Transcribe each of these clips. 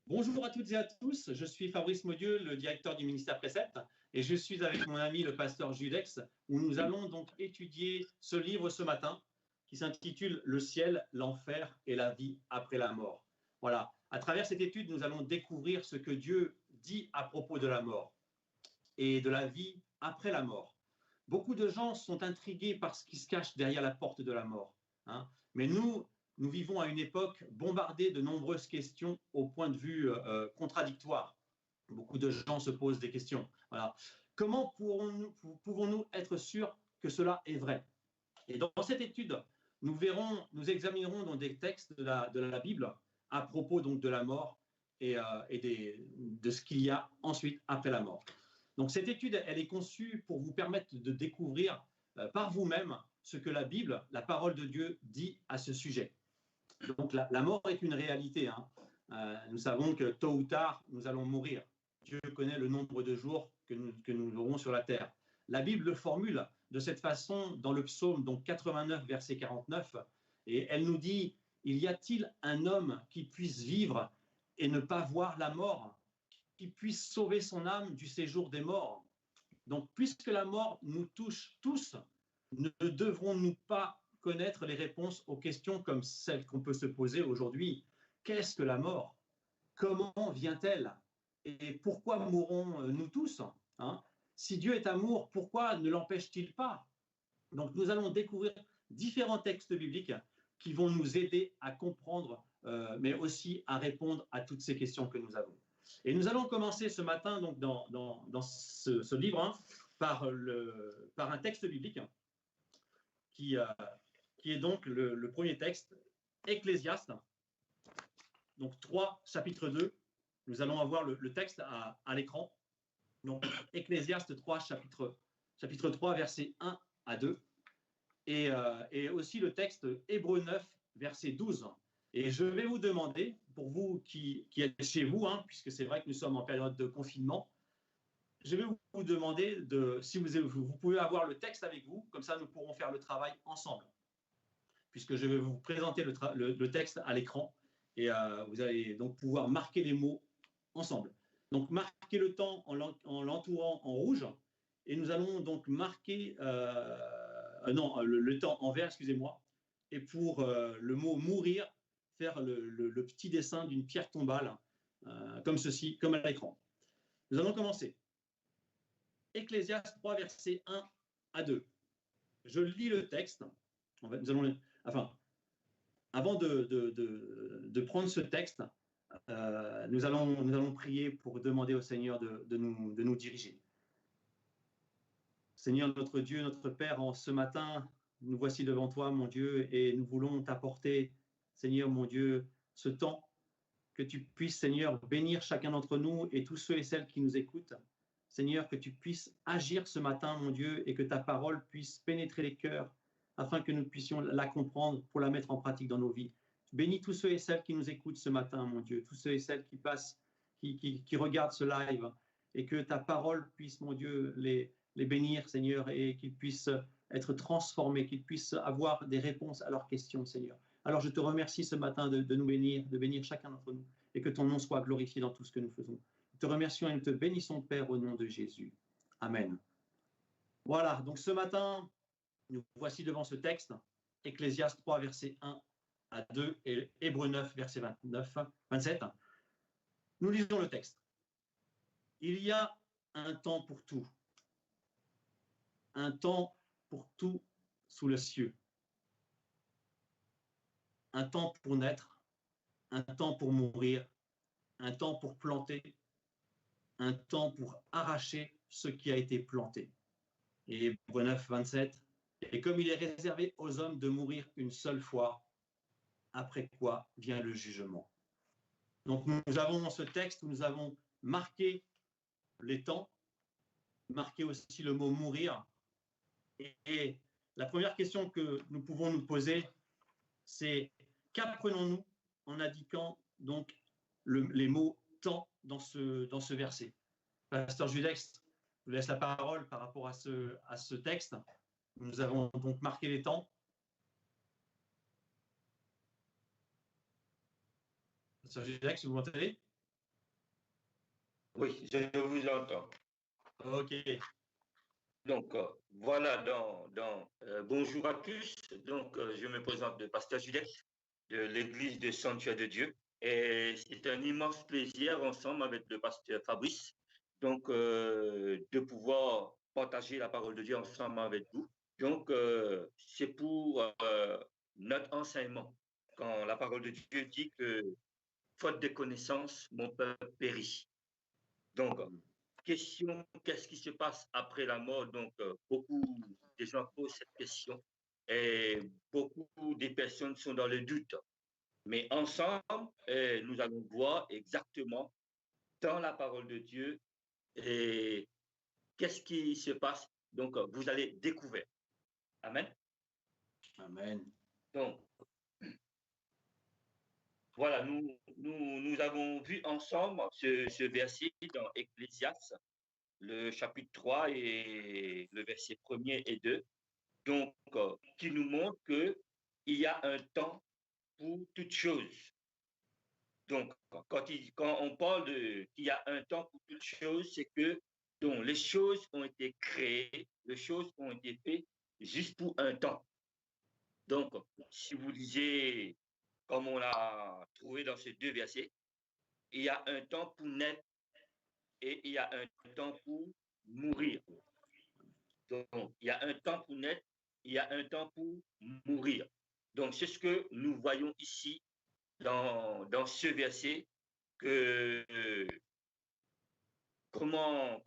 Bonjour à toutes et à tous, je suis Fabrice Maudieu, le directeur du ministère Précepte, et je suis avec mon ami le pasteur Judex, où nous allons donc étudier ce livre ce matin, qui s'intitule « Le ciel, l'enfer et la vie après la mort ». Voilà, à travers cette étude, nous allons découvrir ce que Dieu dit à propos de la mort et de la vie après la mort. Beaucoup de gens sont intrigués par ce qui se cache derrière la porte de la mort, hein. Mais nous vivons à une époque bombardée de nombreuses questions au point de vue contradictoire. Beaucoup de gens se posent des questions. Voilà. Comment pouvons-nous être sûrs que cela est vrai? Et dans cette étude, nous examinerons donc des textes de la Bible à propos donc de la mort et de ce qu'il y a ensuite après la mort. Donc cette étude, elle est conçue pour vous permettre de découvrir par vous-même ce que la Bible, la parole de Dieu, dit à ce sujet. Donc la mort est une réalité, hein. Nous savons que tôt ou tard, nous allons mourir. Dieu connaît le nombre de jours que nous aurons sur la terre. La Bible le formule de cette façon dans le psaume donc 89, verset 49, et elle nous dit « Il y a-t-il un homme qui puisse vivre et ne pas voir la mort, qui puisse sauver son âme du séjour des morts ?» Donc, puisque la mort nous touche tous, ne devrons-nous pas connaître les réponses aux questions comme celles qu'on peut se poser aujourd'hui? Qu'est-ce que la mort? Comment vient-elle? Et pourquoi mourrons-nous tous, hein? Si Dieu est amour, pourquoi ne l'empêche-t-il pas? Donc, nous allons découvrir différents textes bibliques qui vont nous aider à comprendre, mais aussi à répondre à toutes ces questions que nous avons. Et nous allons commencer ce matin donc, dans ce livre, hein, par un texte biblique qui est donc le premier texte, Ecclésiaste, donc 3, chapitre 2. Nous allons avoir le texte à l'écran. Donc, Ecclésiaste 3, chapitre 3, versets 1 à 2. Et aussi le texte Hébreux 9, verset 12. Et je vais vous demander, pour vous qui êtes chez vous, hein, puisque c'est vrai que nous sommes en période de confinement, je vais vous demander si vous pouvez avoir le texte avec vous, comme ça nous pourrons faire le travail ensemble. Puisque je vais vous présenter le texte à l'écran et vous allez donc pouvoir marquer les mots ensemble. Donc marquez le temps en l'entourant en rouge et nous allons donc marquer le temps en vert, excusez-moi, et pour le mot mourir, faire le petit dessin d'une pierre tombale comme ceci, comme à l'écran. Nous allons commencer. Ecclésiaste 3, versets 1 à 2. Je lis le texte. Avant de prendre ce texte, nous allons prier pour demander au Seigneur de nous diriger. Seigneur, notre Dieu, notre Père, en ce matin, nous voici devant toi, mon Dieu, et nous voulons t'apporter, Seigneur, mon Dieu, ce temps, que tu puisses, Seigneur, bénir chacun d'entre nous et tous ceux et celles qui nous écoutent. Seigneur, que tu puisses agir ce matin, mon Dieu, et que ta parole puisse pénétrer les cœurs, afin que nous puissions la comprendre pour la mettre en pratique dans nos vies. Bénis tous ceux et celles qui nous écoutent ce matin, mon Dieu, tous ceux et celles qui passent, qui regardent ce live, et que ta parole puisse, mon Dieu, les bénir, Seigneur, et qu'ils puissent être transformés, qu'ils puissent avoir des réponses à leurs questions, Seigneur. Alors je te remercie ce matin de nous bénir, de bénir chacun d'entre nous, et que ton nom soit glorifié dans tout ce que nous faisons. Nous te remercions et nous te bénissons, Père, au nom de Jésus. Amen. Voilà, donc ce matin, nous voici devant ce texte, Ecclésiaste 3, versets 1 à 2 et Hébreux 9, verset 27. Nous lisons le texte. Il y a un temps pour tout. Un temps pour tout sous le ciel. Un temps pour naître, un temps pour mourir, un temps pour planter, un temps pour arracher ce qui a été planté. Et Hébreux 9, 27. Et comme il est réservé aux hommes de mourir une seule fois, après quoi vient le jugement. Donc nous avons ce texte où nous avons marqué les temps, marqué aussi le mot mourir. Et la première question que nous pouvons nous poser, c'est qu'apprenons-nous en indiquant donc les mots temps dans ce verset. Pasteur Judex, je vous laisse la parole par rapport à ce texte. Nous avons donc marqué les temps. Pasteur Judex, vous m'entendez? Oui, je vous entends. Ok. Donc, voilà, bonjour à tous. Donc, je me présente le pasteur Juliette de l'église de Sanctuaire de Dieu. Et c'est un immense plaisir, ensemble avec le pasteur Fabrice, donc, de pouvoir partager la parole de Dieu ensemble avec vous. Donc, c'est pour notre enseignement. Quand la parole de Dieu dit que, faute de connaissances, mon peuple périt. Donc, question, qu'est-ce qui se passe après la mort? Donc, beaucoup de gens posent cette question et beaucoup de personnes sont dans le doute. Mais ensemble, nous allons voir exactement dans la parole de Dieu et qu'est-ce qui se passe. Donc, vous allez découvrir. Amen. Amen. Donc, voilà, nous avons vu ensemble ce verset dans Ecclésiaste, le chapitre 3 et le verset 1er et 2. Donc, qui nous montre qu'il y a un temps pour toute chose. Donc, quand on parle qu'il y a un temps pour toute chose, c'est que donc, les choses ont été créées, les choses ont été faites juste pour un temps. Donc, si vous lisez, comme on l'a trouvé dans ces deux versets, il y a un temps pour naître et il y a un temps pour mourir. Donc, il y a un temps pour naître, il y a un temps pour mourir. Donc, c'est ce que nous voyons ici dans ce verset, que comment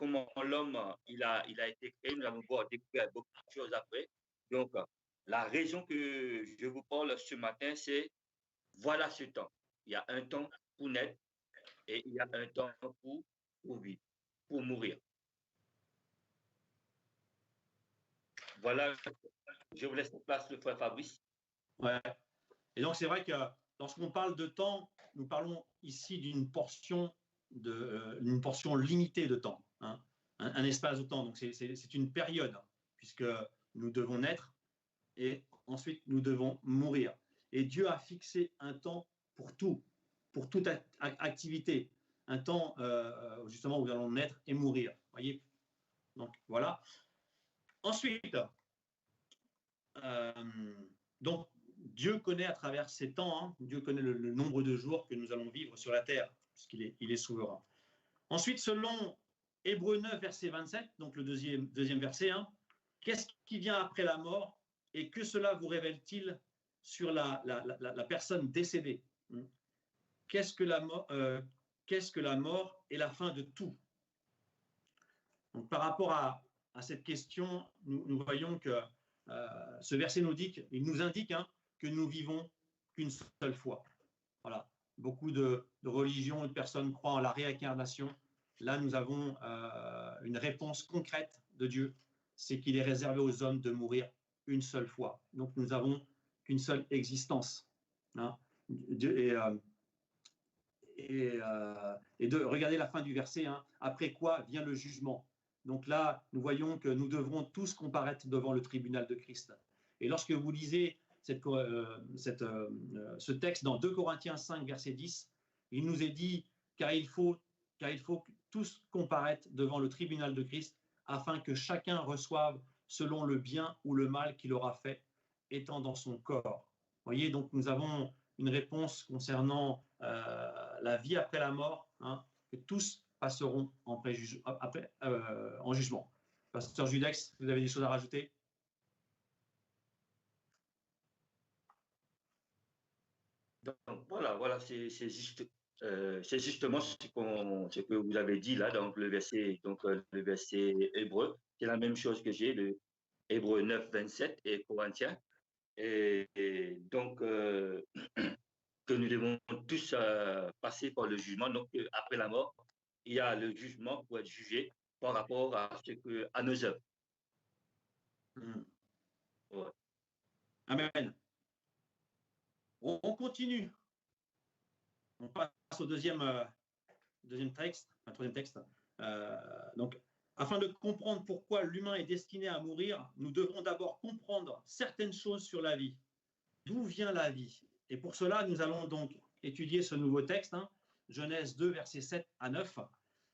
l'homme il a été créé. Nous allons voir découvrir beaucoup de choses après. Donc, la raison que je vous parle ce matin, c'est voilà ce temps. Il y a un temps pour naître et il y a un temps pour vivre, pour mourir. Voilà, je vous laisse en place le frère Fabrice. Ouais. Et donc, c'est vrai que lorsqu'on parle de temps, nous parlons ici d'une portion limitée de temps, hein, un espace de temps. Donc, c'est une période, puisque nous devons naître et ensuite nous devons mourir. Et Dieu a fixé un temps pour tout, pour toute activité, un temps justement où nous allons naître et mourir. Voyez. Donc, voilà. Ensuite, donc, Dieu connaît à travers ces temps, hein, Dieu connaît le nombre de jours que nous allons vivre sur la terre, puisqu'il est souverain. Ensuite, selon Hébreux 9, verset 27, donc le deuxième verset, hein, qu'est-ce qui vient après la mort et que cela vous révèle-t-il sur la personne décédée? Qu'est-ce que la mort et la fin de tout? Donc, par rapport à cette question, nous voyons que ce verset il nous indique hein, que nous vivons qu'une seule fois. Voilà. Beaucoup de religions et de personnes croient en la réincarnation. Là, nous avons une réponse concrète de Dieu, c'est qu'il est réservé aux hommes de mourir une seule fois. Donc, nous n'avons qu'une seule existence. Hein. Et de regarder la fin du verset, hein, après quoi vient le jugement. Donc là, nous voyons que nous devrons tous comparaître devant le tribunal de Christ. Et lorsque vous lisez ce texte dans 2 Corinthiens 5, verset 10, il nous est dit car il faut tous comparaître devant le tribunal de Christ afin que chacun reçoive selon le bien ou le mal qu'il aura fait, étant dans son corps. Vous voyez, donc nous avons une réponse concernant la vie après la mort, hein, que tous passeront en jugement. Pasteur Judex, vous avez des choses à rajouter? Donc voilà, c'est justement ce que vous avez dit là, donc le verset hébreu, c'est la même chose que j'ai, le Hébreu 9, 27 et Corinthiens. Et donc, que nous devons tous passer par le jugement. Donc, après la mort, il y a le jugement pour être jugé par rapport à nos œuvres. Ouais. Amen. On continue. On passe au troisième texte. Donc, afin de comprendre pourquoi l'humain est destiné à mourir, nous devons d'abord comprendre certaines choses sur la vie. D'où vient la vie? Et pour cela, nous allons donc étudier ce nouveau texte, hein, Genèse 2, versets 7 à 9.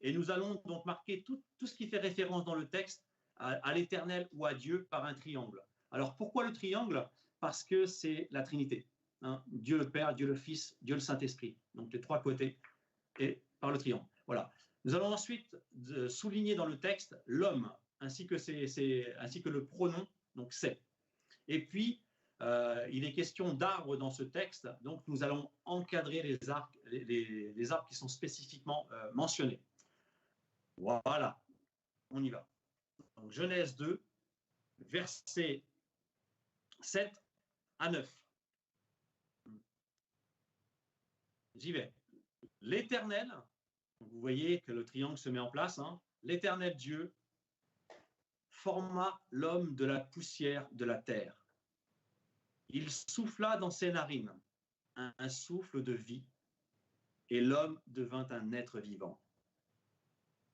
Et nous allons donc marquer tout ce qui fait référence dans le texte à l'Éternel ou à Dieu par un triangle. Alors pourquoi le triangle? Parce que c'est la Trinité. Hein, Dieu le Père, Dieu le Fils, Dieu le Saint-Esprit. Donc les trois côtés et par le triangle. Voilà. Nous allons ensuite souligner dans le texte l'homme ainsi que le pronom, donc c'est. Et puis, il est question d'arbres dans ce texte, donc nous allons encadrer les arbres qui sont spécifiquement mentionnés. Voilà, on y va. Donc, Genèse 2, versets 7 à 9. J'y vais. L'Éternel, vous voyez que le triangle se met en place, hein, l'Éternel Dieu forma l'homme de la poussière de la terre. Il souffla dans ses narines un souffle de vie, et l'homme devint un être vivant.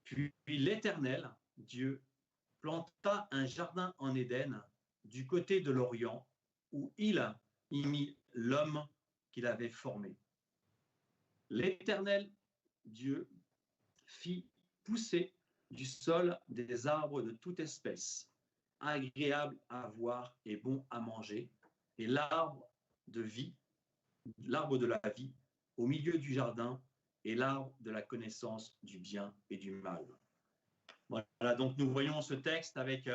Puis l'Éternel, Dieu, planta un jardin en Éden, du côté de l'Orient, où il y mit l'homme qu'il avait formé. L'Éternel, Dieu, fit pousser du sol des arbres de toute espèce, agréables à voir et bons à manger, et l'arbre de la vie, au milieu du jardin, et l'arbre de la connaissance du bien et du mal. Voilà, donc nous voyons ce texte avec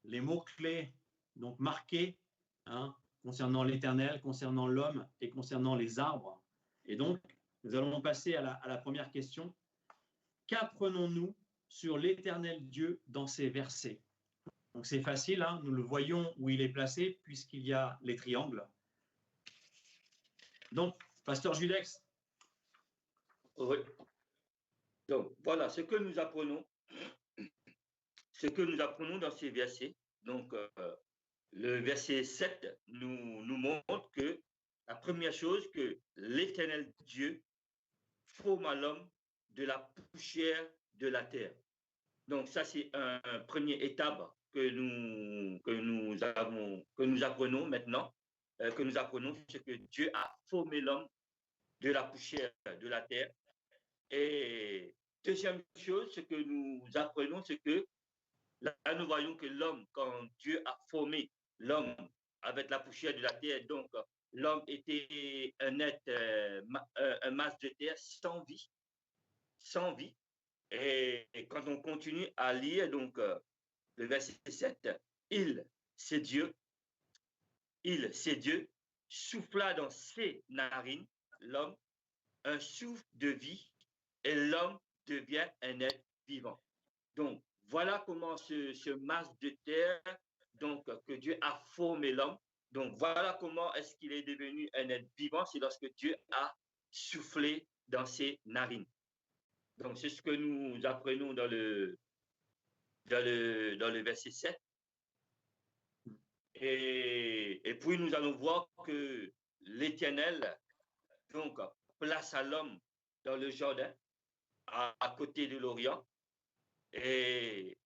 les mots-clés donc marqués hein, concernant l'Éternel, concernant l'homme et concernant les arbres. Et donc, nous allons passer à la première question. Qu'apprenons-nous sur l'Éternel Dieu dans ces versets? Donc c'est facile, hein, nous le voyons où il est placé puisqu'il y a les triangles. Donc, Pasteur Judex. Oui. Donc, voilà ce que nous apprenons dans ces versets. Donc, le verset 7 nous montre que la première chose, que l'Éternel Dieu forma l'homme de la poussière de la terre. Donc, ça, c'est un premier étape que nous apprenons maintenant, c'est que Dieu a formé l'homme de la poussière de la terre. Et deuxième chose, ce que nous apprenons, c'est que là, nous voyons que l'homme, quand Dieu a formé l'homme avec la poussière de la terre, donc l'homme était un être, un masse de terre sans vie, sans vie. Et quand on continue à lire, donc le verset 7, c'est Dieu, souffla dans ses narines, l'homme, un souffle de vie, et l'homme devient un être vivant. Donc, voilà comment ce masse de terre, donc, que Dieu a formé l'homme. Donc, voilà comment est-ce qu'il est devenu un être vivant, c'est lorsque Dieu a soufflé dans ses narines. Donc, c'est ce que nous apprenons dans le verset 7. Et puis, nous allons voir que l'Éternel, donc, plaça l'homme dans le jardin, à côté de l'Orient. Et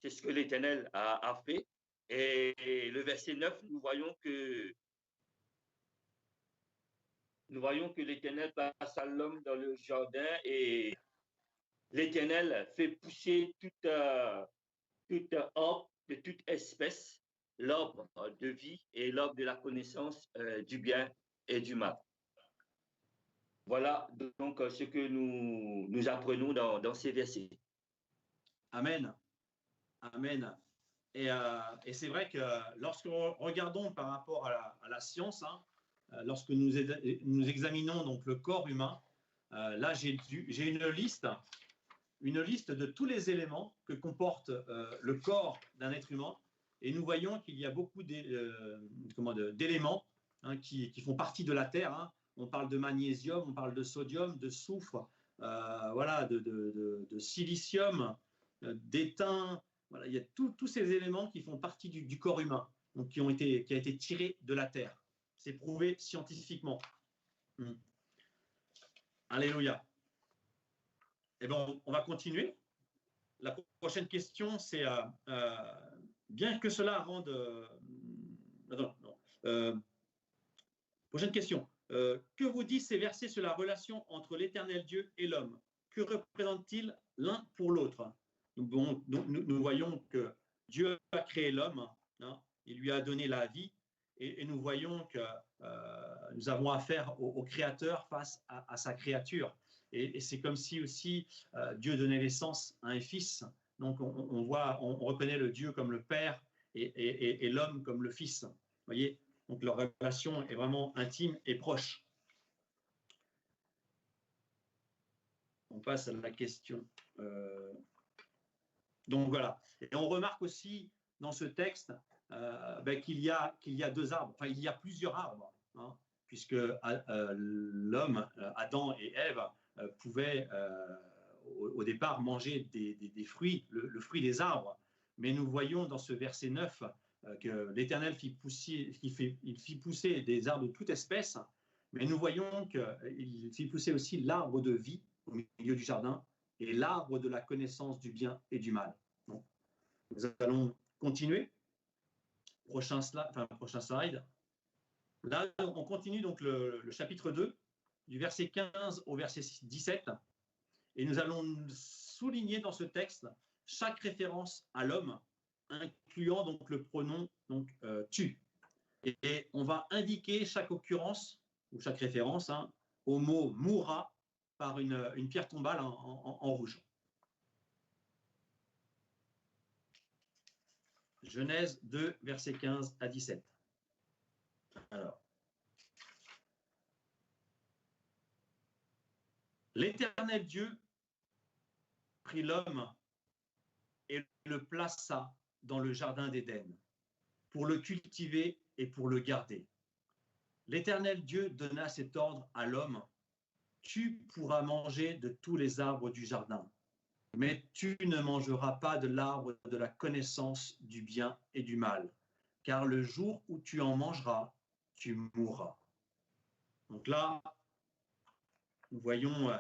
c'est ce que l'Éternel a fait. Et le verset 9, nous voyons que l'Éternel plaça l'homme dans le jardin et l'Éternel fait pousser toute arbre de toute espèce, l'arbre de vie et l'arbre de la connaissance du bien et du mal. Voilà donc ce que nous apprenons dans ces versets. Amen. Amen. Et c'est vrai que lorsque nous regardons par rapport à la science, hein, lorsque nous examinons donc le corps humain, là j'ai une liste de tous les éléments que comporte le corps d'un être humain, et nous voyons qu'il y a beaucoup d'éléments hein, qui font partie de la terre. Hein. On parle de magnésium, on parle de sodium, de soufre, voilà, de silicium, d'étain. Voilà, il y a tous ces éléments qui font partie du corps humain, donc qui a été tirés de la terre. C'est prouvé scientifiquement. Alléluia. Eh bien, on va continuer. La prochaine question, c'est bien que cela rende. Prochaine question. Que vous disent ces versets sur la relation entre l'Éternel Dieu et l'homme? que représente-t-il l'un pour l'autre? Nous voyons que Dieu a créé l'homme, hein, il lui a donné la vie, et nous voyons que nous avons affaire au Créateur face à sa créature. Et c'est comme si aussi Dieu donnait naissance à un fils. Donc on reconnaît le Dieu comme le Père et l'homme comme le Fils. Vous voyez, donc leur relation est vraiment intime et proche. On passe à la question. Donc voilà. Et on remarque aussi dans ce texte qu'il y a deux arbres. Enfin, il y a plusieurs arbres, hein, puisque l'homme, Adam et Ève, pouvaient au départ manger des fruits, le fruit des arbres. Mais nous voyons dans ce verset 9 que l'Éternel fit pousser des arbres de toute espèce, mais nous voyons qu'il fit pousser aussi l'arbre de vie au milieu du jardin et l'arbre de la connaissance du bien et du mal. Donc, nous allons continuer. Prochain slide. Là, on continue donc le chapitre 2, du verset 15 au verset 17, et nous allons souligner dans ce texte chaque référence à l'homme, incluant donc le pronom tu. Et on va indiquer chaque occurrence ou chaque référence au mot mourra par une pierre tombale en rouge. Genèse 2, versets 15 à 17. Alors, l'Éternel Dieu prit l'homme et le plaça dans le jardin d'Éden pour le cultiver et pour le garder. L'Éternel Dieu donna cet ordre à l'homme: tu pourras manger de tous les arbres du jardin, mais tu ne mangeras pas de l'arbre de la connaissance du bien et du mal, car le jour où tu en mangeras, tu mourras. Donc là, nous voyons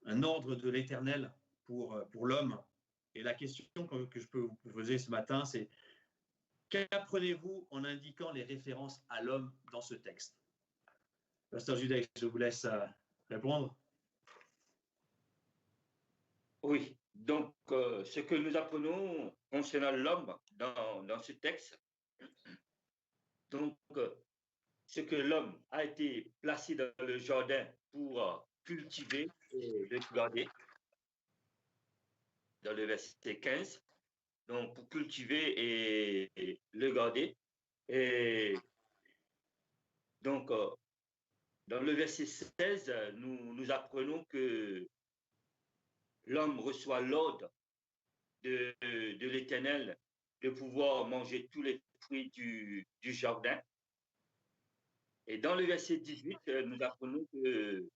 un ordre de l'Éternel pour l'homme. Et la question que je peux vous poser ce matin, c'est: qu'apprenez-vous en indiquant les références à l'homme dans ce texte? Pasteur Judex, je vous laisse répondre. Oui, donc ce que nous apprenons concernant l'homme dans ce texte, donc c'est que l'homme a été placé dans le jardin pour cultiver et le garder, dans le verset 15, donc pour cultiver et le garder. Et donc, dans le verset 16, nous apprenons que l'homme reçoit l'ordre de l'Éternel de pouvoir manger tous les fruits du jardin. Et dans le verset 18, nous apprenons que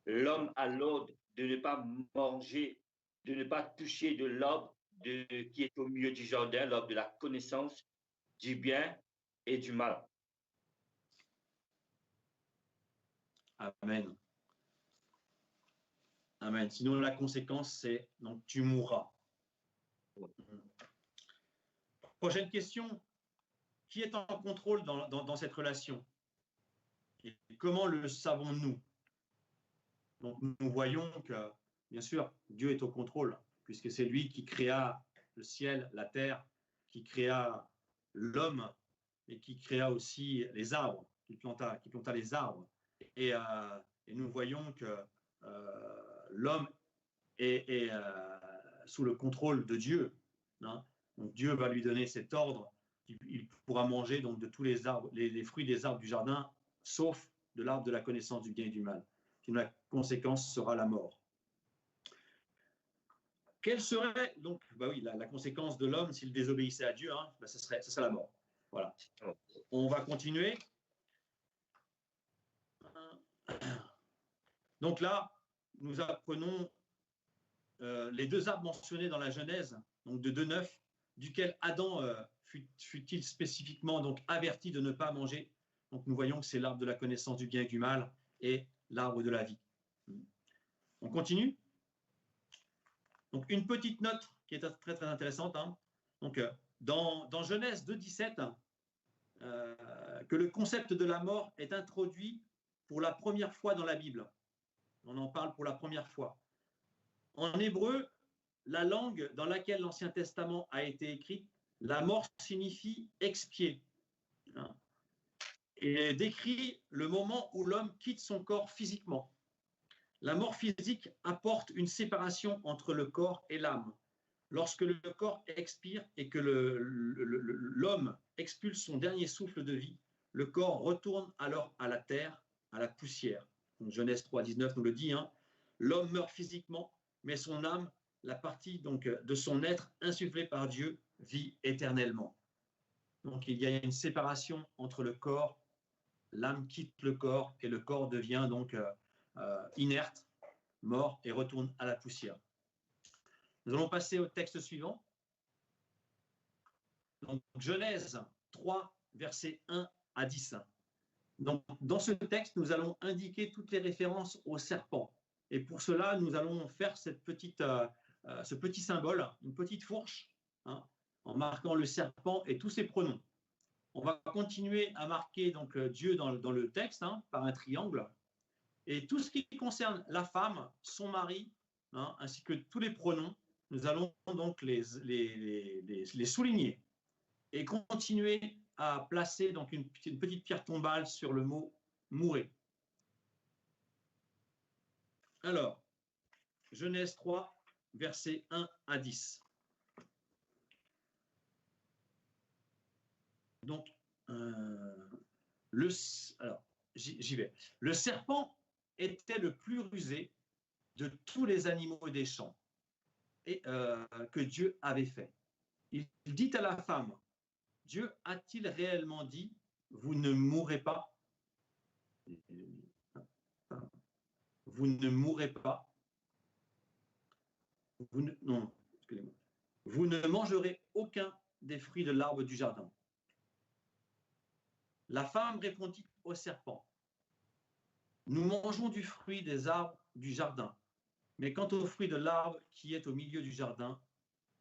l'homme a l'ordre de ne pas manger, de ne pas toucher de l'arbre qui est au milieu du jardin, l'arbre de la connaissance du bien et du mal. Amen. Amen. Sinon, la conséquence, c'est donc tu mourras. Prochaine question. Qui est en contrôle dans cette relation? Et comment le savons-nous? Donc, nous voyons que, bien sûr, Dieu est au contrôle, puisque c'est lui qui créa le ciel, la terre, qui créa l'homme et qui créa aussi les arbres, qui planta les arbres. Et nous voyons que l'homme est sous le contrôle de Dieu. Hein. Donc Dieu va lui donner cet ordre. Il pourra manger donc de tous les arbres, les fruits des arbres du jardin, sauf de l'arbre de la connaissance du bien et du mal. Et la conséquence sera la mort. Quelle serait donc la conséquence de l'homme s'il désobéissait à Dieu? Ce serait la mort. Voilà. On va continuer. Donc là, nous apprenons les deux arbres mentionnés dans la Genèse, donc de 2:9, duquel Adam fut-il spécifiquement donc averti de ne pas manger. Donc nous voyons que c'est l'arbre de la connaissance du bien et du mal et l'arbre de la vie. On continue. Donc une petite note qui est très très intéressante. Donc dans Genèse 2:17, que le concept de la mort est introduit pour la première fois dans la Bible. On en parle pour la première fois. En hébreu, la langue dans laquelle l'Ancien Testament a été écrit, la mort signifie expier, hein, et décrit le moment où l'homme quitte son corps physiquement. La mort physique apporte une séparation entre le corps et l'âme. Lorsque le corps expire et que l'homme expulse son dernier souffle de vie, le corps retourne alors à la terre, à la poussière. Donc, Genèse 3, 19 nous le dit, hein. L'homme meurt physiquement, mais son âme, la partie donc de son être insufflée par Dieu, vit éternellement. Donc il y a une séparation entre le corps, l'âme quitte le corps et le corps devient donc inerte, mort et retourne à la poussière. Nous allons passer au texte suivant. Donc, Genèse 3, versets 1 à 10. Donc, dans ce texte, nous allons indiquer toutes les références au serpent. Et pour cela, nous allons faire ce petit symbole, une petite fourche, hein, en marquant le serpent et tous ses pronoms. On va continuer à marquer donc Dieu dans le texte, hein, par un triangle. Et tout ce qui concerne la femme, son mari, hein, ainsi que tous les pronoms, nous allons donc les souligner et continuer à placer donc une petite pierre tombale sur le mot mourez. Alors, Genèse 3, versets 1 à 10. Donc, alors, j'y vais. Le serpent était le plus rusé de tous les animaux des champs que Dieu avait fait. Il dit à la femme, Dieu a-t-il réellement dit, vous ne mourrez pas? Vous ne mourrez pas. Non, excusez-moi. Vous ne mangerez aucun des fruits de l'arbre du jardin. La femme répondit au serpent, nous mangeons du fruit des arbres du jardin, mais quant au fruit de l'arbre qui est au milieu du jardin,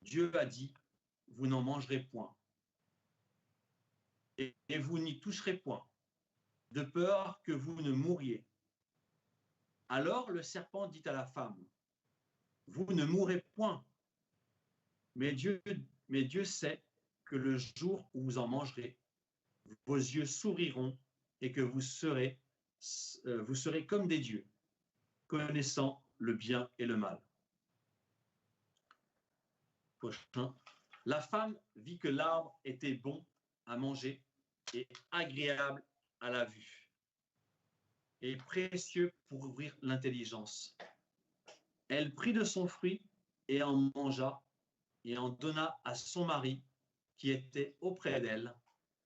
Dieu a dit, vous n'en mangerez point. Et vous n'y toucherez point, de peur que vous ne mouriez. Alors le serpent dit à la femme, vous ne mourrez point, mais Dieu sait que le jour où vous en mangerez, vos yeux s'ouvriront et que vous serez comme des dieux, connaissant le bien et le mal. Prochain. La femme vit que l'arbre était bon à manger et agréable à la vue, et précieux pour ouvrir l'intelligence. Elle prit de son fruit et en mangea, et en donna à son mari qui était auprès d'elle,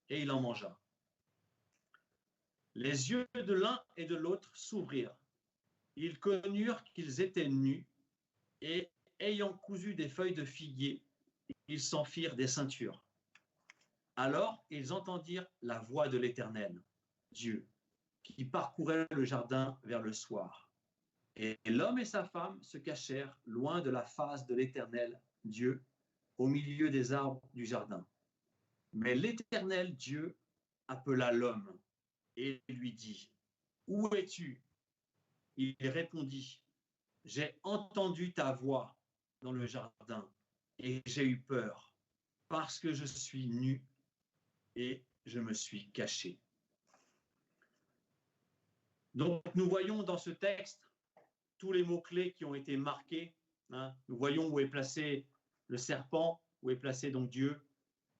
et il en mangea. Les yeux de l'un et de l'autre s'ouvrirent. Ils connurent qu'ils étaient nus, et ayant cousu des feuilles de figuier, ils s'en firent des ceintures. Alors ils entendirent la voix de l'Éternel, Dieu, qui parcourait le jardin vers le soir. Et l'homme et sa femme se cachèrent loin de la face de l'Éternel, Dieu, au milieu des arbres du jardin. Mais l'Éternel Dieu appela l'homme et lui dit, où es-tu? Il répondit, j'ai entendu ta voix dans le jardin et j'ai eu peur parce que je suis nu et je me suis caché. Donc nous voyons dans ce texte tous les mots-clés qui ont été marqués, hein. Nous voyons où est placé le serpent, où est placé donc Dieu,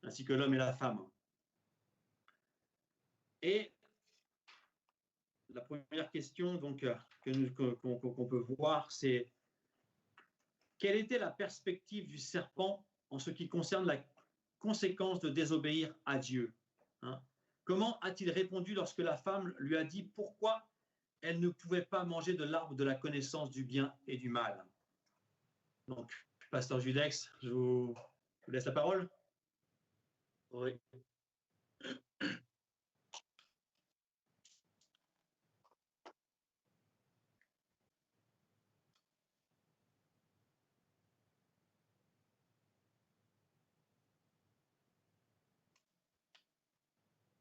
ainsi que l'homme et la femme. Et la première question donc, qu'on peut voir, c'est quelle était la perspective du serpent en ce qui concerne la conséquence de désobéir à Dieu, hein? Comment a-t-il répondu lorsque la femme lui a dit pourquoi elle ne pouvait pas manger de l'arbre de la connaissance du bien et du mal? Donc, pasteur Judex, je vous laisse la parole. Oui.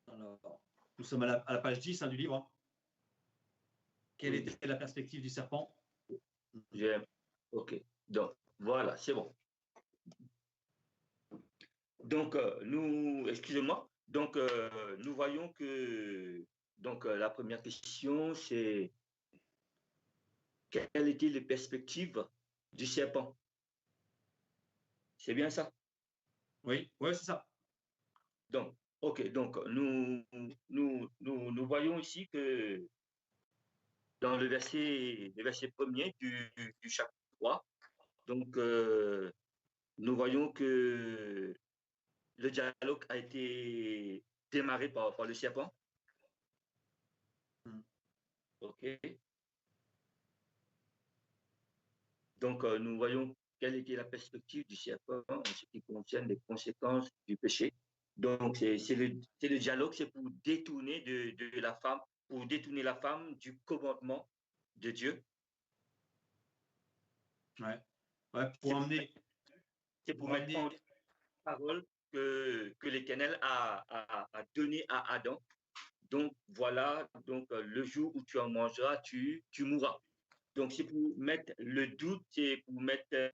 Alors, nous sommes à la page 10 du livre. Quelle était la perspective du serpent? OK. Donc, voilà, c'est bon. Donc, excusez-moi, donc, nous voyons que donc, la première question, c'est quelles étaient les perspectives du serpent? C'est bien ça? Oui, ouais, c'est ça. Donc, OK, donc nous voyons ici que dans le verset premier du chapitre 3, donc, nous voyons que le dialogue a été démarré par le serpent. Mm. OK. Donc, nous voyons quelle était la perspective du serpent en ce qui concerne les conséquences du péché. Donc, c'est le dialogue, c'est pour détourner de la femme, pour détourner la femme du commandement de Dieu. Ouais. Ouais, C'est pour pour mettre en amener, parole que l'Éternel a donné à Adam. Donc, voilà, donc, le jour où tu en mangeras, tu mourras. Donc, c'est pour mettre le doute, c'est pour mettre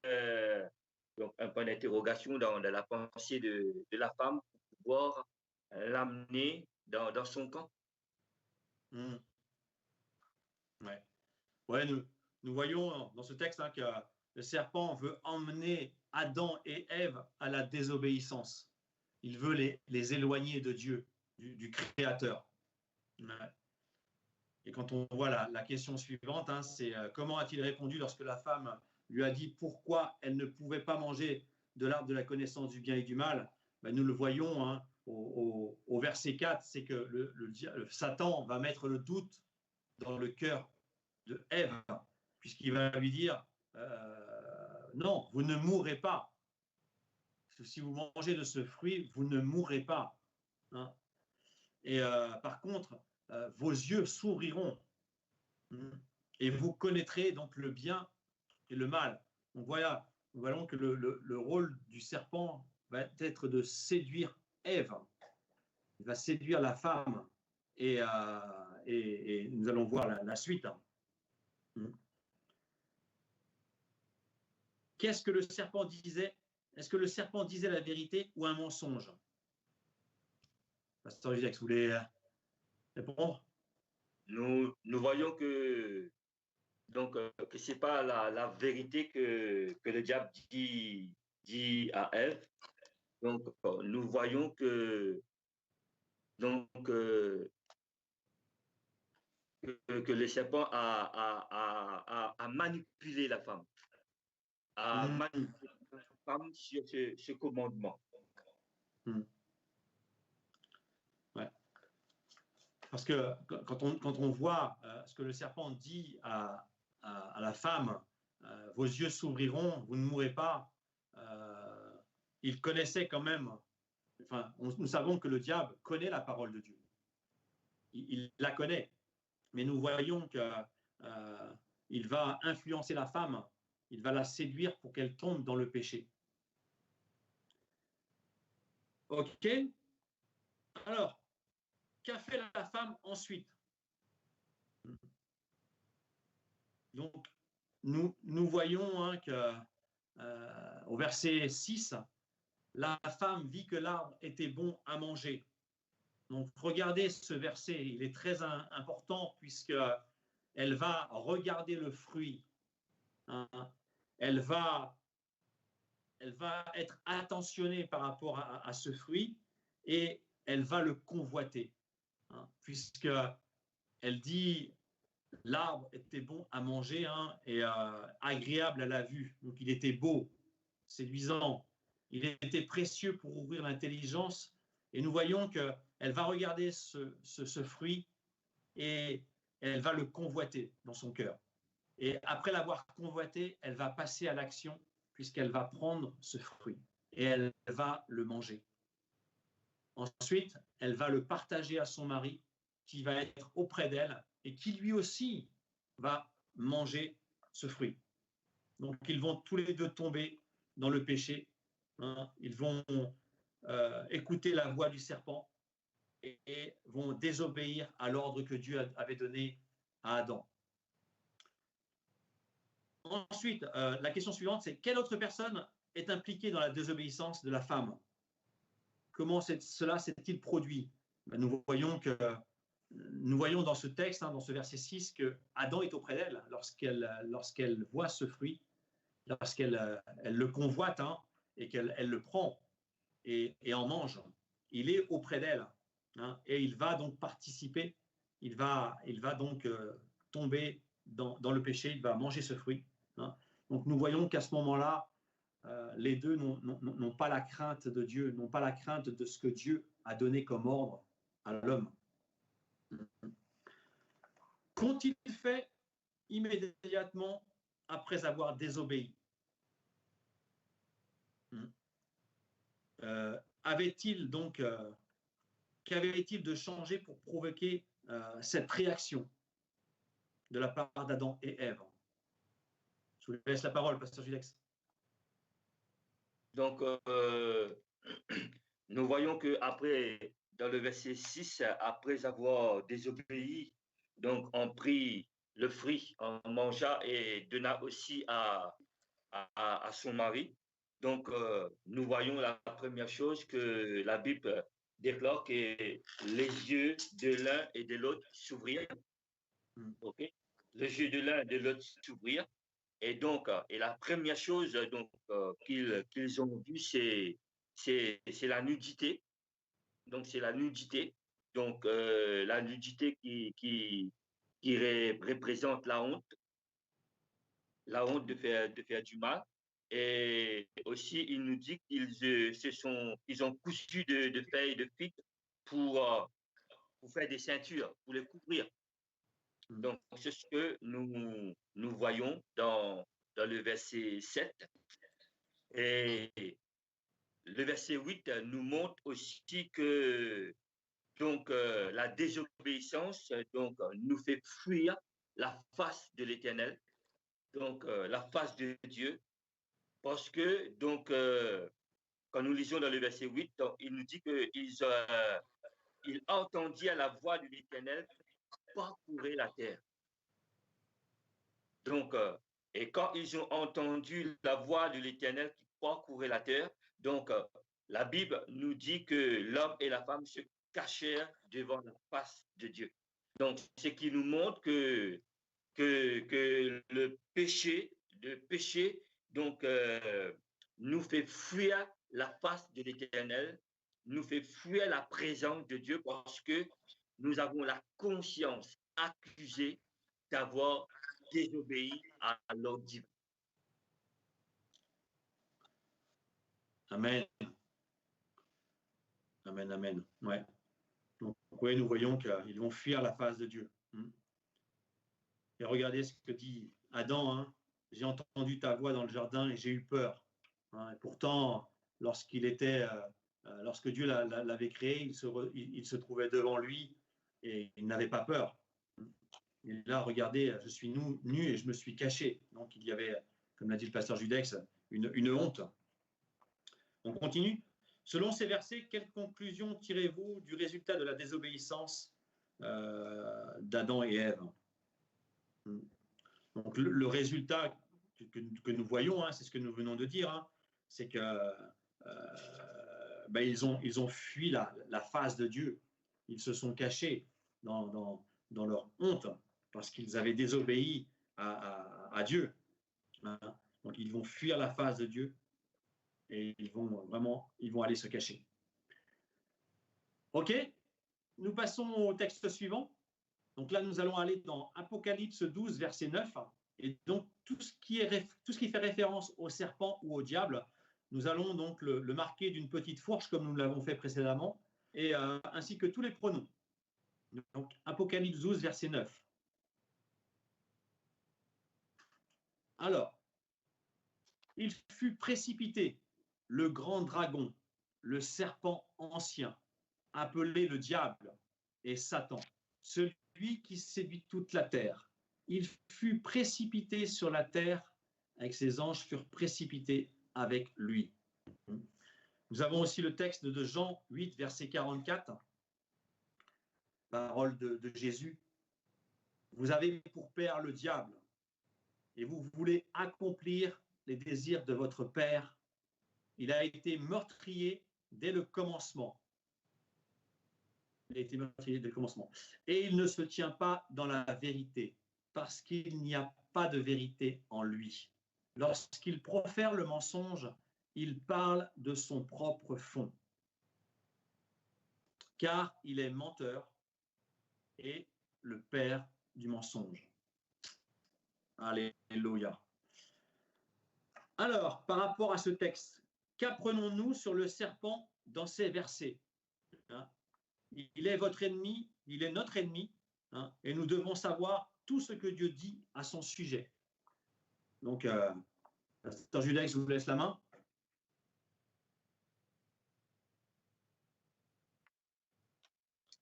donc un point d'interrogation dans la pensée de la femme pour pouvoir l'amener dans son camp. mm, ouais. Ouais, nous voyons dans ce texte que le serpent veut emmener Adam et Ève à la désobéissance. Il veut les éloigner de Dieu, du Créateur. Ouais. Et quand on voit la question suivante, c'est comment a-t-il répondu lorsque la femme lui a dit pourquoi elle ne pouvait pas manger de l'arbre de la connaissance du bien et du mal? Ben, nous le voyons au verset 4, c'est que le Satan va mettre le doute dans le cœur de Ève, puisqu'il va lui dire non, vous ne mourrez pas. Si vous mangez de ce fruit, vous ne mourrez pas. Hein. Et par contre, vos yeux s'ouvriront et vous connaîtrez donc le bien et le mal. Donc voilà, nous voyons que le rôle du serpent va être de séduire Ève. Il va séduire la femme et nous allons voir la suite. Qu'est-ce que le serpent disait? Est-ce que le serpent disait la vérité ou un mensonge? Pasteur Judex, vous voulez répondre? Nous voyons que donc que c'est pas la vérité que le diable dit à Ève. Donc, nous voyons que donc que le serpent a manipulé la femme, a manipulé la femme sur ce commandement. Ouais. Parce que quand on voit ce que le serpent dit à la femme, vos yeux s'ouvriront, vous ne mourrez pas, il connaissait quand même, enfin, nous savons que le diable connaît la parole de Dieu. Il la connaît, mais nous voyons qu'il va influencer la femme, il va la séduire pour qu'elle tombe dans le péché. OK? Alors, qu'a fait la femme ensuite? Donc, nous voyons qu'au verset 6, la femme vit que l'arbre était bon à manger. Donc, regardez ce verset, il est très important puisqu'elle va regarder le fruit. Hein. Elle va être attentionnée par rapport à ce fruit et elle va le convoiter. Hein, puisqu'elle dit l'arbre était bon à manger et agréable à la vue. Donc il était beau, séduisant. Il était précieux pour ouvrir l'intelligence. Et nous voyons qu'elle va regarder ce fruit et elle va le convoiter dans son cœur. Et après l'avoir convoité, elle va passer à l'action puisqu'elle va prendre ce fruit et elle va le manger. Ensuite, elle va le partager à son mari qui va être auprès d'elle et qui lui aussi va manger ce fruit. Donc, ils vont tous les deux tomber dans le péché. Hein. Ils vont écouter la voix du serpent et vont désobéir à l'ordre que Dieu avait donné à Adam. Ensuite, la question suivante, c'est quelle autre personne est impliquée dans la désobéissance de la femme? Comment cela s'est-il produit? Nous voyons dans ce texte, dans ce verset 6, que Adam est auprès d'elle lorsqu'elle voit ce fruit, lorsqu'elle le convoite, et qu'elle le prend et en mange. Il est auprès d'elle, et il va donc participer, il va donc tomber dans le péché, il va manger ce fruit. Donc nous voyons qu'à ce moment-là, les deux n'ont pas la crainte de Dieu, n'ont pas la crainte de ce que Dieu a donné comme ordre à l'homme. Qu'ont-ils fait immédiatement après avoir désobéi? Avait-il donc, qu'avait-il de changé pour provoquer cette réaction de la part d'Adam et Ève? Je vous laisse la parole, pasteur Judex. Donc, nous voyons que après, dans le verset 6, après avoir désobéi, donc on prit le fruit, on mangea et donna aussi à son mari. Donc, nous voyons la première chose que la Bible déclare que les yeux de l'un et de l'autre s'ouvrirent. Okay? Les yeux de l'un et de l'autre s'ouvrirent. Et donc, et la première chose donc, qu'ils ont vue, c'est la nudité. Donc, c'est la nudité. Donc, la nudité qui représente la honte de faire du mal. Et aussi, il nous dit qu'ils ont cousu de feuilles de figue pour faire des ceintures, pour les couvrir. Donc, c'est ce que nous voyons dans le verset 7. Et le verset 8 nous montre aussi que donc, la désobéissance donc, nous fait fuir la face de l'Éternel, donc la face de Dieu, parce que donc, quand nous lisons dans le verset 8, donc, il nous dit qu'ils entendirent la voix de l'Éternel parcourir la terre. Donc, et quand ils ont entendu la voix de l'Éternel qui parcourait la terre, donc la Bible nous dit que l'homme et la femme se cachèrent devant la face de Dieu. Donc, ce qui nous montre que le péché donc, nous fait fuir la face de l'Éternel, nous fait fuir la présence de Dieu parce que nous avons la conscience accusée d'avoir désobéi à l'ordre divin. Amen. Amen, amen. Ouais. Donc, oui, nous voyons qu'ils vont fuir la face de Dieu. Et regardez ce que dit Adam. J'ai entendu ta voix dans le jardin et j'ai eu peur. Et pourtant, lorsque Dieu l'avait créé, il se trouvait devant lui et il n'avait pas peur. Et là, regardez, je suis nu et je me suis caché. Donc, il y avait, comme l'a dit le pasteur Judex, une honte. On continue. Selon ces versets, quelle conclusion tirez-vous du résultat de la désobéissance d'Adam et Ève? Donc, le résultat que nous voyons, c'est ce que nous venons de dire, c'est que ils ont fui la face de Dieu. Ils se sont cachés dans leur honte parce qu'ils avaient désobéi à Dieu. Donc, ils vont fuir la face de Dieu et ils vont aller se cacher. OK, nous passons au texte suivant. Donc là, nous allons aller dans Apocalypse 12, verset 9. Et donc, tout ce qui fait référence au serpent ou au diable, nous allons donc le marquer d'une petite fourche, comme nous l'avons fait précédemment, et ainsi que tous les pronoms. Donc, Apocalypse 12, verset 9. Alors, il fut précipité, le grand dragon, le serpent ancien, appelé le diable et Satan, celui qui séduit toute la terre. Il fut précipité sur la terre, avec ses anges furent précipités avec lui. Nous avons aussi le texte de Jean 8, verset 44, parole de Jésus. Vous avez pour père le diable, et vous voulez accomplir les désirs de votre père. Il a été meurtrier dès le commencement. Il a été meurtrier dès le commencement. Et il ne se tient pas dans la vérité, parce qu'il n'y a pas de vérité en lui. Lorsqu'il profère le mensonge, il parle de son propre fond, car il est menteur et le père du mensonge. Alléluia. Alors, par rapport à ce texte, qu'apprenons-nous sur le serpent dans ces versets? Il est votre ennemi, il est notre ennemi, et nous devons savoir tout ce que Dieu dit à son sujet. Donc, Pasteur Judex, je vous laisse la main.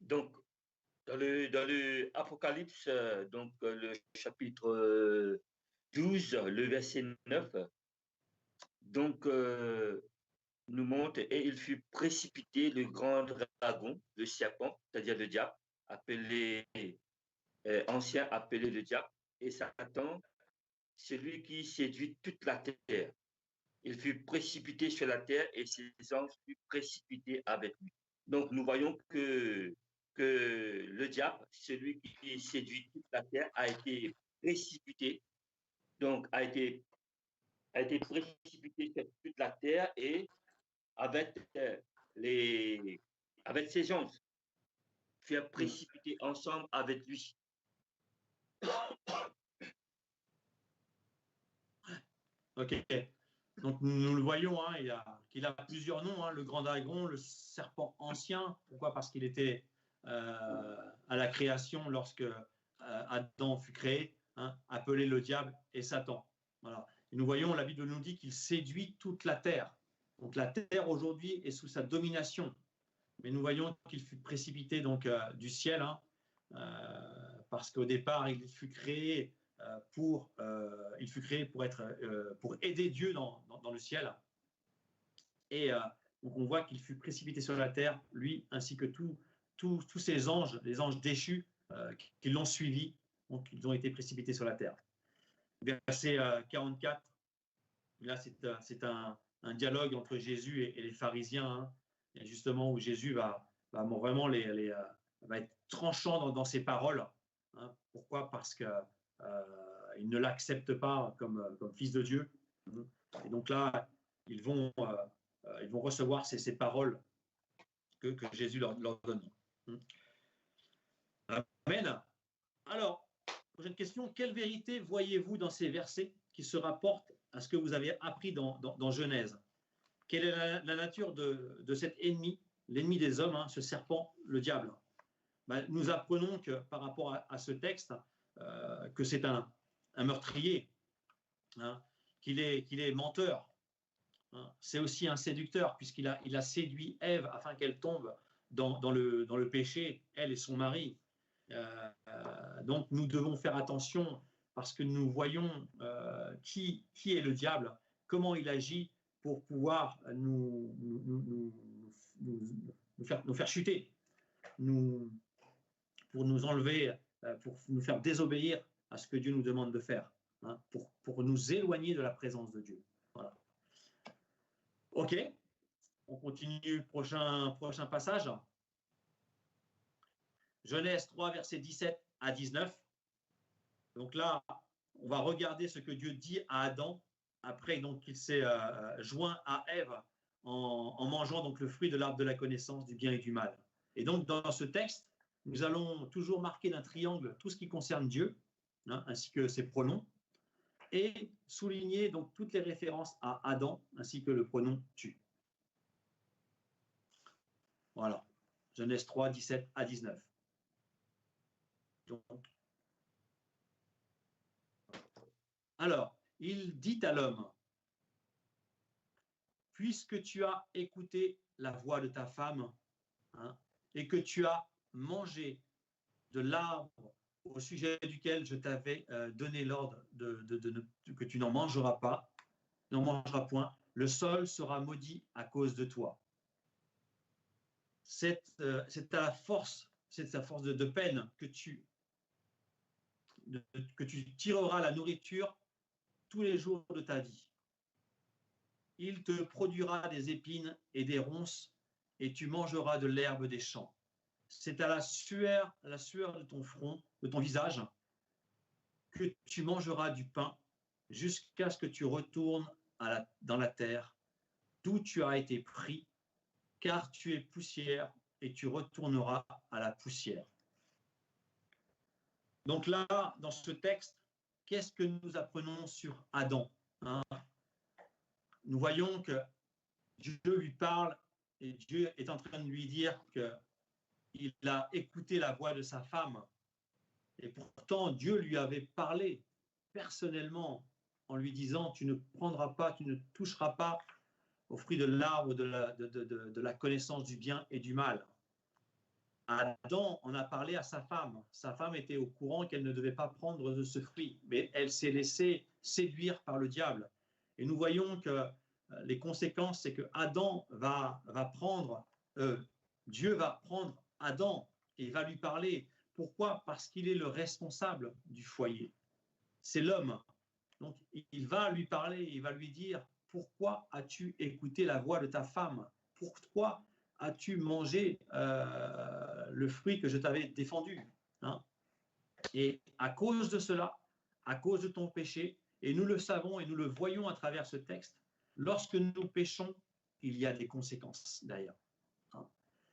Donc, dans le Apocalypse, donc le chapitre 12, le verset 9, donc nous montre, et il fut précipité le grand dragon, le serpent, c'est-à-dire le diable, appelé ancien appelé le diable, et Satan, celui qui séduit toute la terre. Il fut précipité sur la terre et ses anges furent précipités avec lui. Donc nous voyons que le diable, celui qui séduit toute la terre, a été précipité, donc a été précipité sur toute la terre et avec avec ses anges, faire précipiter ensemble avec lui. Ok. Donc nous le voyons, qu'il a plusieurs noms, le grand dragon, le serpent ancien. Pourquoi? Parce qu'il était à la création lorsque Adam fut créé, appelé le diable et Satan. Voilà. Et nous voyons, la Bible nous dit qu'il séduit toute la terre. Donc la terre aujourd'hui est sous sa domination. Mais nous voyons qu'il fut précipité donc du ciel, parce qu'au départ il fut créé pour aider Dieu dans le ciel. Et donc on voit qu'il fut précipité sur la terre, lui ainsi que tous ces anges, les anges déchus qui l'ont suivi, donc ils ont été précipités sur la terre. Verset 44, là c'est un dialogue entre Jésus et les pharisiens, et justement où Jésus va vraiment va être tranchant dans ses paroles. Pourquoi? Parce qu'il ne l'accepte pas comme fils de Dieu. Et donc là, ils vont recevoir ces paroles que Jésus leur donne. Amen. Alors, prochaine question, quelle vérité voyez-vous dans ces versets qui se rapportent à ce que vous avez appris dans Genèse? Quelle est la nature de cet ennemi, l'ennemi des hommes, ce serpent, le diable? Nous apprenons que par rapport à ce texte, que c'est un meurtrier, qu'il est menteur. C'est aussi un séducteur, puisqu'il a séduit Ève afin qu'elle tombe dans le péché, elle et son mari. Donc nous devons faire attention, parce que nous voyons qui est le diable, comment il agit pour pouvoir nous faire chuter, pour nous enlever, pour nous faire désobéir à ce que Dieu nous demande de faire, pour nous éloigner de la présence de Dieu. Voilà. Ok, on continue, prochain passage. Genèse 3, versets 17 à 19. Donc là, on va regarder ce que Dieu dit à Adam après donc qu'il s'est joint à Ève en mangeant donc le fruit de l'arbre de la connaissance du bien et du mal. Et donc dans ce texte, nous allons toujours marquer d'un triangle tout ce qui concerne Dieu, ainsi que ses pronoms, et souligner donc toutes les références à Adam, ainsi que le pronom tu. Voilà, Genèse 3, 17 à 19. Donc, alors, il dit à l'homme, puisque tu as écouté la voix de ta femme, et que tu as mangé de l'arbre au sujet duquel je t'avais donné l'ordre que tu n'en mangeras pas, n'en mangeras point, le sol sera maudit à cause de toi. C'est ta force de peine que tu tireras la nourriture tous les jours de ta vie. Il te produira des épines et des ronces, et tu mangeras de l'herbe des champs. C'est à la sueur de ton front, de ton visage, que tu mangeras du pain, jusqu'à ce que tu retournes dans la terre, d'où tu as été pris, car tu es poussière, et tu retourneras à la poussière. Donc là, dans ce texte, qu'est-ce que nous apprenons sur Adam, hein? Nous voyons que Dieu lui parle et Dieu est en train de lui dire qu'il a écouté la voix de sa femme. Et pourtant, Dieu lui avait parlé personnellement en lui disant « Tu ne prendras pas, tu ne toucheras pas au fruit de l'arbre de la connaissance du bien et du mal. » Adam en a parlé à sa femme. Sa femme était au courant qu'elle ne devait pas prendre de ce fruit, mais elle s'est laissée séduire par le diable. Et nous voyons que les conséquences, c'est que Dieu va prendre Adam et va lui parler. Pourquoi? Parce qu'il est le responsable du foyer. C'est l'homme. Donc, il va lui parler, il va lui dire, pourquoi as-tu écouté la voix de ta femme? Pourquoi as-tu mangé le fruit que je t'avais défendu, hein? Et à cause de cela, à cause de ton péché, et nous le savons et nous le voyons à travers ce texte, lorsque nous péchons, il y a des conséquences d'ailleurs.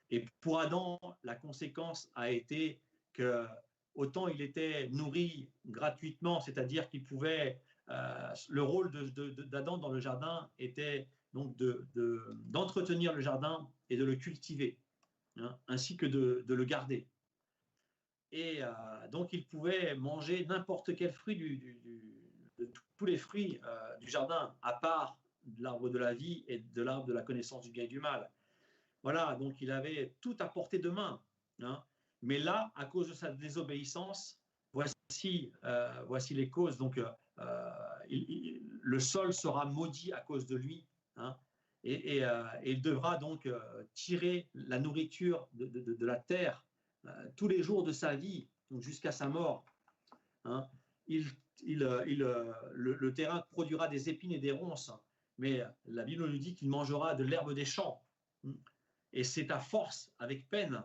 Et pour Adam, la conséquence a été que autant il était nourri gratuitement, c'est-à-dire qu'il pouvait, le rôle d'Adam dans le jardin était donc d'entretenir le jardin et de le cultiver, hein, ainsi que de le garder. Et donc il pouvait manger n'importe quel fruit de tous les fruits du jardin, à part de l'arbre de la vie et de l'arbre de la connaissance du bien et du mal. Voilà, donc il avait tout à portée de main, hein. Mais là, à cause de sa désobéissance, voici les causes. Donc, le sol sera maudit à cause de lui, hein, et il devra donc tirer la nourriture de la terre tous les jours de sa vie, jusqu'à sa mort, hein. Le terrain produira des épines et des ronces, mais la Bible nous dit qu'il mangera de l'herbe des champs. Et c'est à force, avec peine,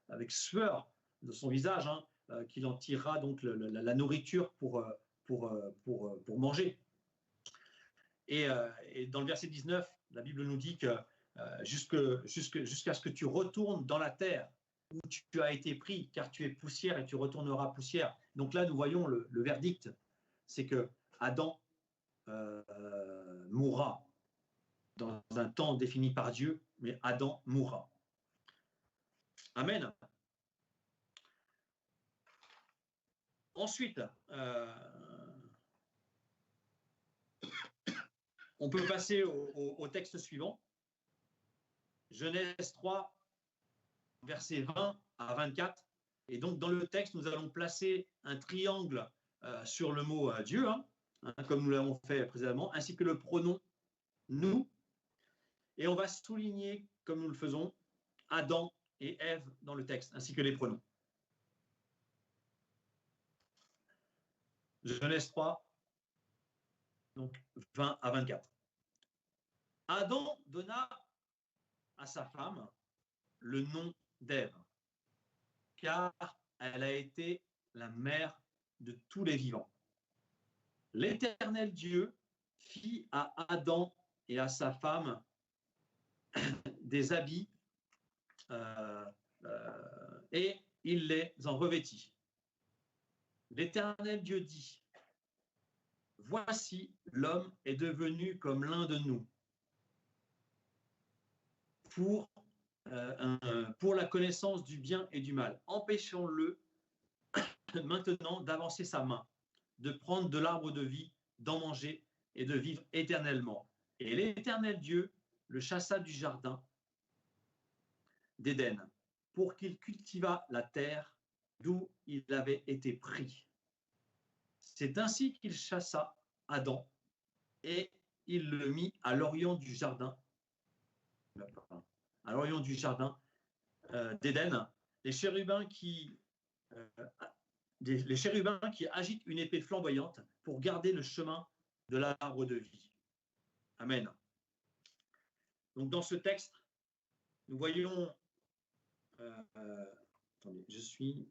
avec sueur de son visage, hein, qu'il en tirera donc la nourriture pour manger. Et dans le verset 19, la Bible nous dit que jusqu'à ce que tu retournes dans la terre où tu as été pris, car tu es poussière et tu retourneras poussière. Donc là, nous voyons le verdict, c'est que Adam mourra dans un temps défini par Dieu, mais Adam mourra. Amen. Ensuite, on peut passer au texte suivant. Genèse 3, versets 20 à 24. Et donc, dans le texte, nous allons placer un triangle sur le mot Dieu, hein, comme nous l'avons fait précédemment, ainsi que le pronom nous. Et on va souligner, comme nous le faisons, Adam et Ève dans le texte, ainsi que les pronoms. Genèse 3, donc 20 à 24. Adam donna à sa femme le nom d'Ève, car elle a été la mère de tous les vivants. L'Éternel Dieu fit à Adam et à sa femme des habits et il les en revêtit. L'Éternel Dieu dit, voici, l'homme est devenu comme l'un de nous, pour la connaissance du bien et du mal. Empêchons-le maintenant d'avancer sa main, de prendre de l'arbre de vie, d'en manger et de vivre éternellement. Et l'Éternel Dieu le chassa du jardin d'Éden pour qu'il cultivât la terre d'où il avait été pris. C'est ainsi qu'il chassa Adam et il le mit à l'orient du jardin, d'Éden. Les chérubins qui les chérubins qui agitent une épée flamboyante pour garder le chemin de l'arbre de vie. Amen. Donc dans ce texte, nous voyons... attendez, je suis...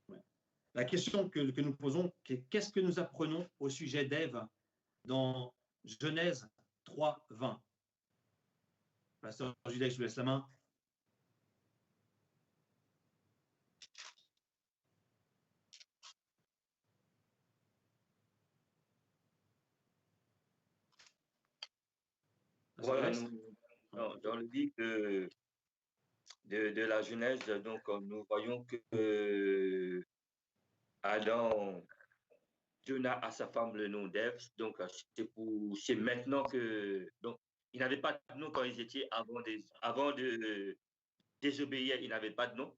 Ouais. La question que nous posons, qu'est-ce que nous apprenons au sujet d'Ève dans Genèse 3, 20? Pasteur Judas, je vous laisse la main. Voilà, dans le livre de la Genèse, donc nous voyons que Adam donna à sa femme le nom d'Ève. Donc c'est maintenant que donc il n'avait pas de nom quand ils étaient avant de désobéir, il n'avait pas de nom.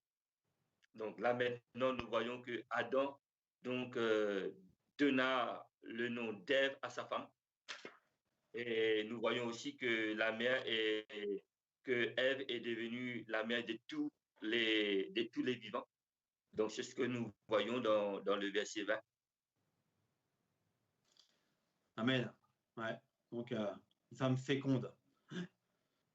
Donc là maintenant nous voyons que Adam donc donna le nom d'Ève à sa femme. Et nous voyons aussi que que Ève est devenue la mère de tous les vivants. Donc c'est ce que nous voyons dans le verset 20. Amen. Ouais. Donc une femme féconde.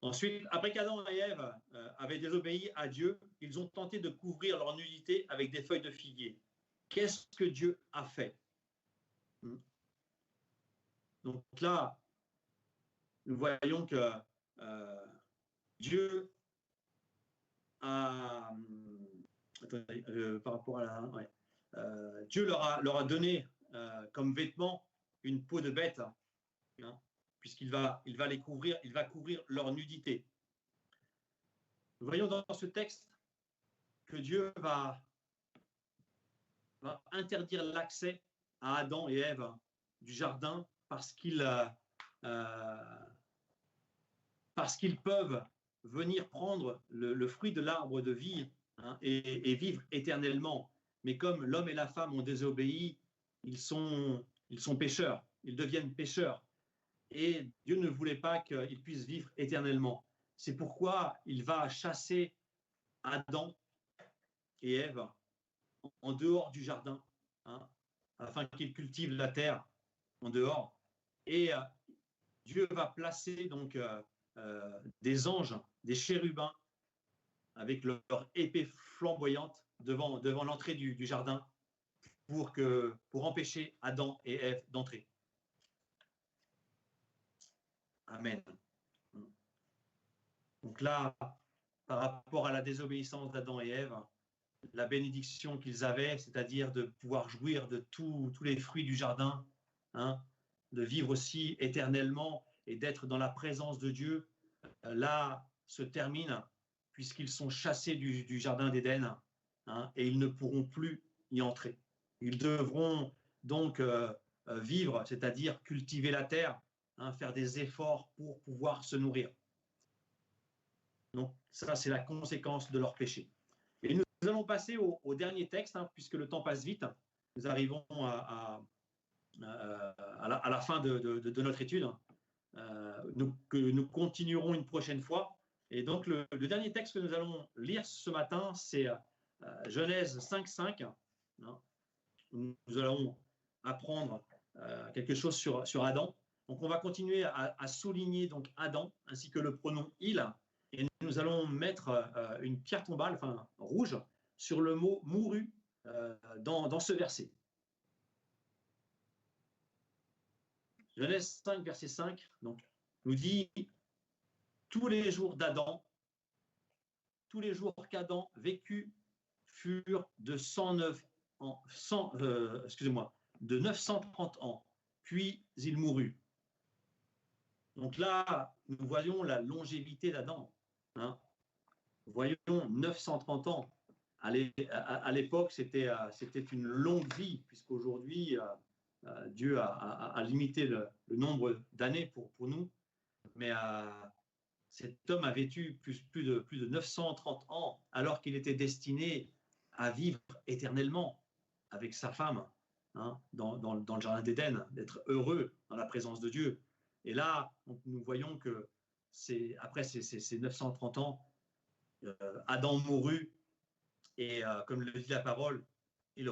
Ensuite, après qu'Adam et Ève avaient désobéi à Dieu, ils ont tenté de couvrir leur nudité avec des feuilles de figuier. Qu'est-ce que Dieu a fait? Donc là, nous voyons que Dieu a... Attendez, par rapport à la... Ouais. Dieu leur a donné comme vêtement une peau de bête, hein, puisqu'il va les couvrir, il va couvrir leur nudité. Nous voyons dans ce texte que Dieu va interdire l'accès à Adam et Ève du jardin parce qu'ils peuvent venir prendre le fruit de l'arbre de vie, hein, et vivre éternellement. Mais comme l'homme et la femme ont désobéi, ils sont pécheurs, ils deviennent pécheurs. Et Dieu ne voulait pas qu'ils puissent vivre éternellement. C'est pourquoi il va chasser Adam et Ève en dehors du jardin, hein, afin qu'ils cultivent la terre en dehors. Et Dieu va placer donc des anges, des chérubins, avec leur épée flamboyante devant l'entrée du jardin pour empêcher Adam et Ève d'entrer. Amen. Donc là, par rapport à la désobéissance d'Adam et Ève, la bénédiction qu'ils avaient, c'est-à-dire de pouvoir jouir de tous les fruits du jardin, hein, de vivre aussi éternellement et d'être dans la présence de Dieu, là se termine puisqu'ils sont chassés du jardin d'Éden, hein, et ils ne pourront plus y entrer. Ils devront donc vivre, c'est-à-dire cultiver la terre, hein, faire des efforts pour pouvoir se nourrir. Donc ça, c'est la conséquence de leur péché. Et nous allons passer au dernier texte, hein, puisque le temps passe vite. Nous arrivons à la fin de notre étude. Nous continuerons une prochaine fois. Et donc, le dernier texte que nous allons lire ce matin, c'est Genèse 5.5. Hein. Nous allons apprendre quelque chose sur Adam. Donc, on va continuer à souligner donc Adam, ainsi que le pronom « il ». Et nous allons mettre une pierre tombale, enfin rouge, sur le mot « mourut » dans ce verset. Genèse 5, verset 5, donc, nous dit « Tous les jours d'Adam, tous les jours qu'Adam vécut furent de 109 ans, de 930 ans, puis il mourut. » Donc là, nous voyons la longévité d'Adam. Hein. Voyons 930 ans. À l'époque, c'était une longue vie, puisqu'aujourd'hui, Dieu a limité le nombre d'années pour nous. Mais cet homme a vécu plus de 930 ans, alors qu'il était destiné à vivre éternellement avec sa femme, hein, dans le jardin d'Éden, d'être heureux dans la présence de Dieu. Et là, nous voyons que après ces 930 ans, Adam mourut, et comme le dit la parole, et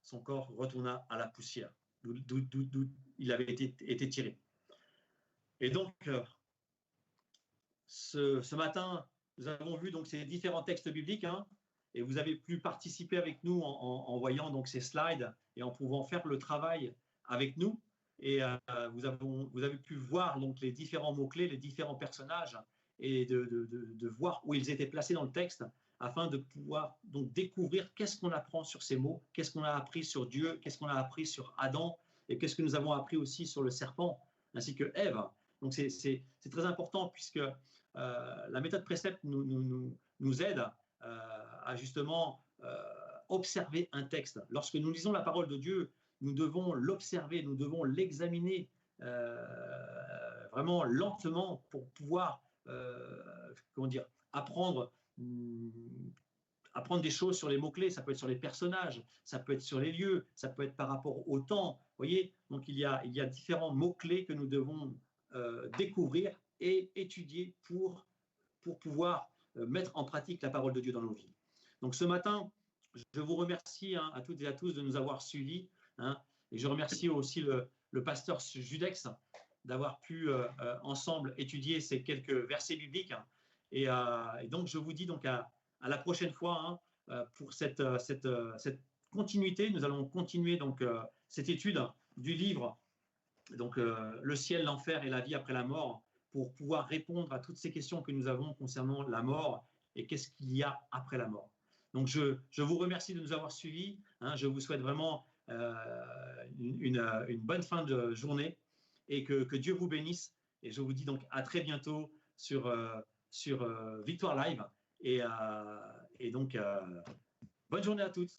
son corps retourna à la poussière, d'où il avait été tiré. Et donc, ce matin, nous avons vu donc ces différents textes bibliques, hein, et vous avez pu participer avec nous en voyant donc ces slides et en pouvant faire le travail avec nous. Et vous avez pu voir donc les différents mots-clés, les différents personnages, et de voir où ils étaient placés dans le texte, afin de pouvoir donc découvrir qu'est-ce qu'on apprend sur ces mots, qu'est-ce qu'on a appris sur Dieu, qu'est-ce qu'on a appris sur Adam, et qu'est-ce que nous avons appris aussi sur le serpent, ainsi que Ève. Donc c'est très important, puisque la méthode précepte nous aide à justement observer un texte. Lorsque nous lisons la parole de Dieu, nous devons l'observer, nous devons l'examiner vraiment lentement pour pouvoir apprendre des choses sur les mots-clés. Ça peut être sur les personnages, ça peut être sur les lieux, ça peut être par rapport au temps. Vous voyez, donc il y a différents mots-clés que nous devons découvrir et étudier pour pouvoir mettre en pratique la parole de Dieu dans nos vies. Donc ce matin, je vous remercie à toutes et à tous de nous avoir suivis, hein, et je remercie aussi le pasteur Judex d'avoir pu ensemble étudier ces quelques versets bibliques, hein, et donc je vous dis donc à la prochaine fois, hein, pour cette continuité. Nous allons continuer donc cette étude du livre, donc le ciel, l'enfer et la vie après la mort, pour pouvoir répondre à toutes ces questions que nous avons concernant la mort et qu'est-ce qu'il y a après la mort. Donc je vous remercie de nous avoir suivis, hein, je vous souhaite vraiment une bonne fin de journée, et que Dieu vous bénisse, et je vous dis donc à très bientôt sur Victoire Live, et donc bonne journée à toutes.